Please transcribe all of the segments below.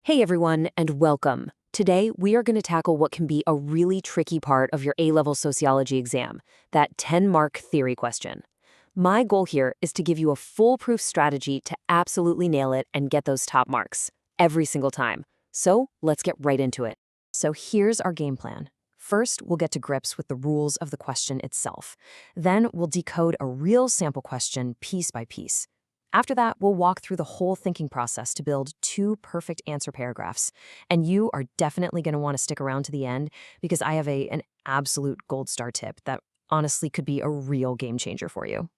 Hey everyone, and welcome. Today, we are going to tackle what can be a really tricky part of your A-level sociology exam, that 10-mark theory question. My goal here is to give you a foolproof strategy to absolutely nail it and get those top marks, every single time. So, let's get right into it. So here's our game plan. First, we'll get to grips with the rules of the question itself. Then, we'll decode a real sample question piece by piece. After that, we'll walk through the whole thinking process to build two perfect answer paragraphs. And you are definitely going to want to stick around to the end because I have an absolute gold star tip that honestly could be a real game changer for you.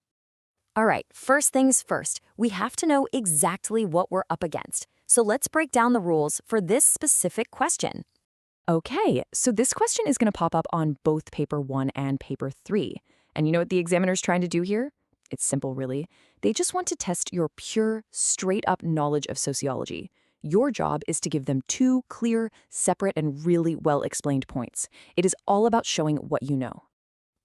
All right, first things first, we have to know exactly what we're up against. So let's break down the rules for this specific question. Okay, so this question is going to pop up on both paper 1 and paper 3. And you know what the examiner's trying to do here? It's simple, really. They just want to test your pure, straight-up knowledge of sociology. Your job is to give them two clear, separate, and really well-explained points. It is all about showing what you know.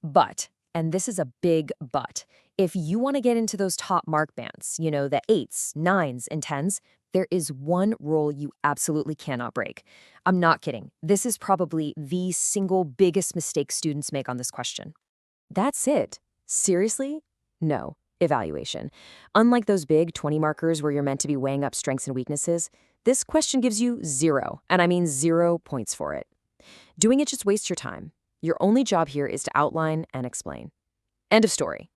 But, and this is a big but, if you want to get into those top mark bands, the 8s, 9s, and 10s, there is one rule you absolutely cannot break. I'm not kidding. This is probably the single biggest mistake students make on this question. That's it. Seriously? No. Evaluation. Unlike those big 20 markers where you're meant to be weighing up strengths and weaknesses, this question gives you 0, and I mean 0 points for it. Doing it just wastes your time. Your only job here is to outline and explain. End of story.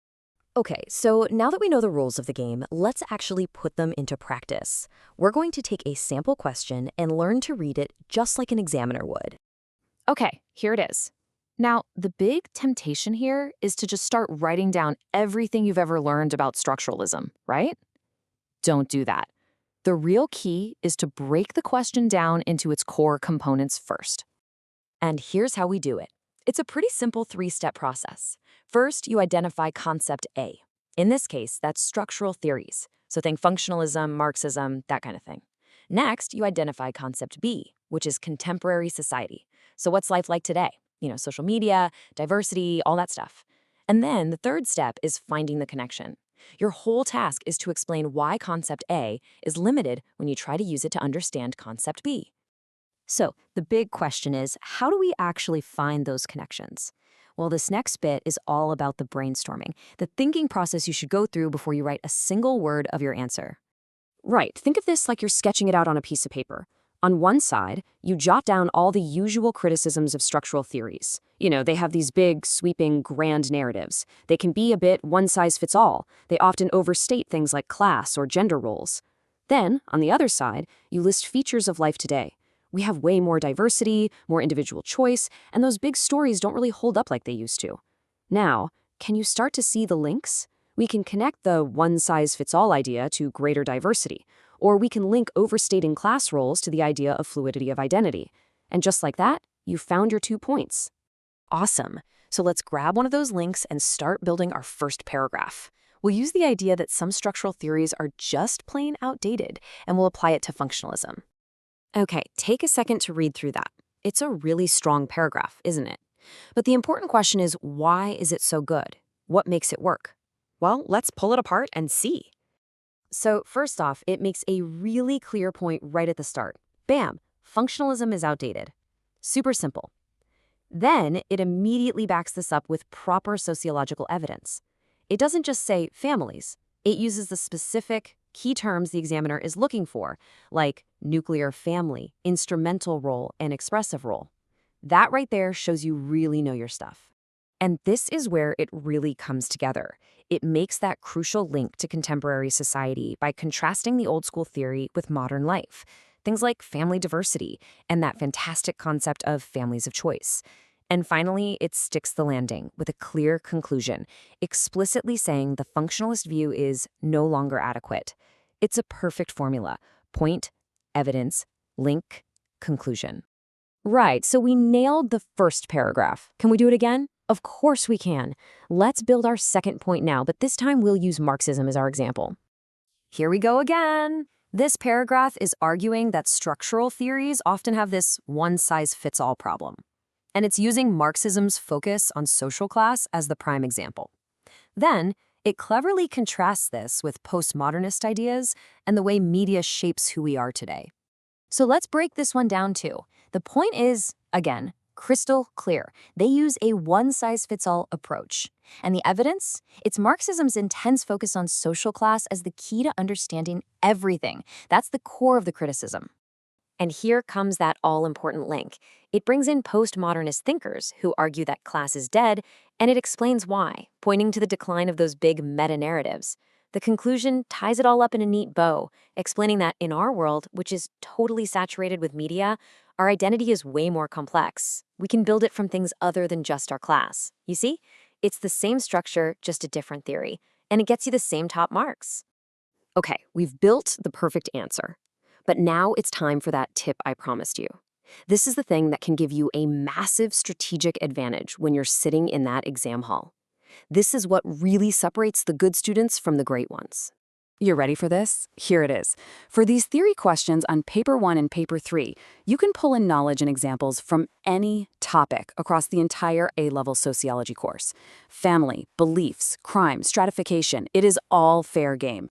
Okay, so now that we know the rules of the game, let's actually put them into practice. We're going to take a sample question and learn to read it just like an examiner would. Okay, here it is. Now, the big temptation here is to just start writing down everything you've ever learned about structuralism, right? Don't do that. The real key is to break the question down into its core components first. And here's how we do it. It's a pretty simple 3-step process. First, you identify concept A. In this case, that's structural theories. So think functionalism, Marxism, that kind of thing. Next, you identify concept B, which is contemporary society. So what's life like today? Social media, diversity, all that stuff. And then the third step is finding the connection. Your whole task is to explain why concept A is limited when you try to use it to understand concept B. So the big question is, how do we actually find those connections? Well, this next bit is all about the brainstorming, the thinking process you should go through before you write a single word of your answer. Right, think of this like you're sketching it out on a piece of paper. On one side, you jot down all the usual criticisms of structural theories. They have these big, sweeping, grand narratives. They can be a bit one-size-fits-all. They often overstate things like class or gender roles. Then, on the other side, you list features of life today. We have way more diversity, more individual choice, and those big stories don't really hold up like they used to. Now, can you start to see the links? We can connect the one-size-fits-all idea to greater diversity, or we can link overstating class roles to the idea of fluidity of identity. And just like that, you found your 2 points. Awesome. So let's grab one of those links and start building our first paragraph. We'll use the idea that some structural theories are just plain outdated, and we'll apply it to functionalism. Okay, take a second to read through that. It's a really strong paragraph, isn't it? But the important question is, why is it so good? What makes it work? Well, let's pull it apart and see. So first off, it makes a really clear point right at the start. Bam! Functionalism is outdated. Super simple. Then it immediately backs this up with proper sociological evidence. It doesn't just say families. It uses the specific key terms the examiner is looking for, like nuclear family, instrumental role, and expressive role. That right there shows you really know your stuff. And this is where it really comes together. It makes that crucial link to contemporary society by contrasting the old school theory with modern life. Things like family diversity and that fantastic concept of families of choice. And finally, it sticks the landing with a clear conclusion, explicitly saying the functionalist view is no longer adequate. It's a perfect formula. Point, evidence, link, conclusion. Right, so we nailed the first paragraph. Can we do it again? Of course we can. Let's build our second point now, but this time we'll use Marxism as our example. Here we go again. This paragraph is arguing that structural theories often have this one-size-fits-all problem. And it's using Marxism's focus on social class as the prime example. Then, it cleverly contrasts this with postmodernist ideas and the way media shapes who we are today. So let's break this one down too. The point is, again, crystal clear. They use a one-size-fits-all approach. And the evidence? It's Marxism's intense focus on social class as the key to understanding everything. That's the core of the criticism. And here comes that all-important link. It brings in postmodernist thinkers who argue that class is dead, and it explains why, pointing to the decline of those big meta-narratives. The conclusion ties it all up in a neat bow, explaining that in our world, which is totally saturated with media, our identity is way more complex. We can build it from things other than just our class. You see? It's the same structure, just a different theory, and it gets you the same top marks. Okay, we've built the perfect answer. But now it's time for that tip I promised you. This is the thing that can give you a massive strategic advantage when you're sitting in that exam hall. This is what really separates the good students from the great ones. You're ready for this? Here it is. For these theory questions on paper 1 and paper 3, you can pull in knowledge and examples from any topic across the entire A-level sociology course. Family, beliefs, crime, stratification, it is all fair game.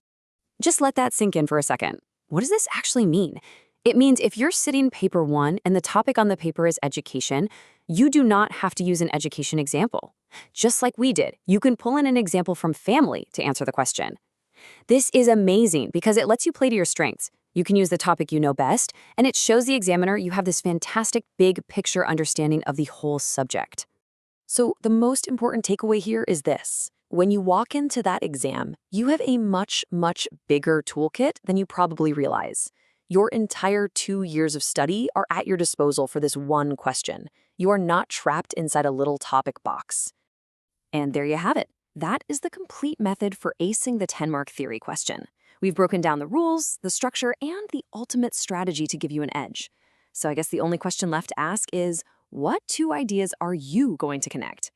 Just let that sink in for a second. What does this actually mean? It means if you're sitting paper 1 and the topic on the paper is education, you do not have to use an education example. Just like we did, you can pull in an example from family to answer the question. This is amazing because it lets you play to your strengths. You can use the topic you know best, and it shows the examiner you have this fantastic big picture understanding of the whole subject. So the most important takeaway here is this. When you walk into that exam, you have a much, much bigger toolkit than you probably realize. Your entire 2 years of study are at your disposal for this one question. You are not trapped inside a little topic box. And there you have it. That is the complete method for acing the 10-mark theory question. We've broken down the rules, the structure, and the ultimate strategy to give you an edge. So I guess the only question left to ask is, what 2 ideas are you going to connect?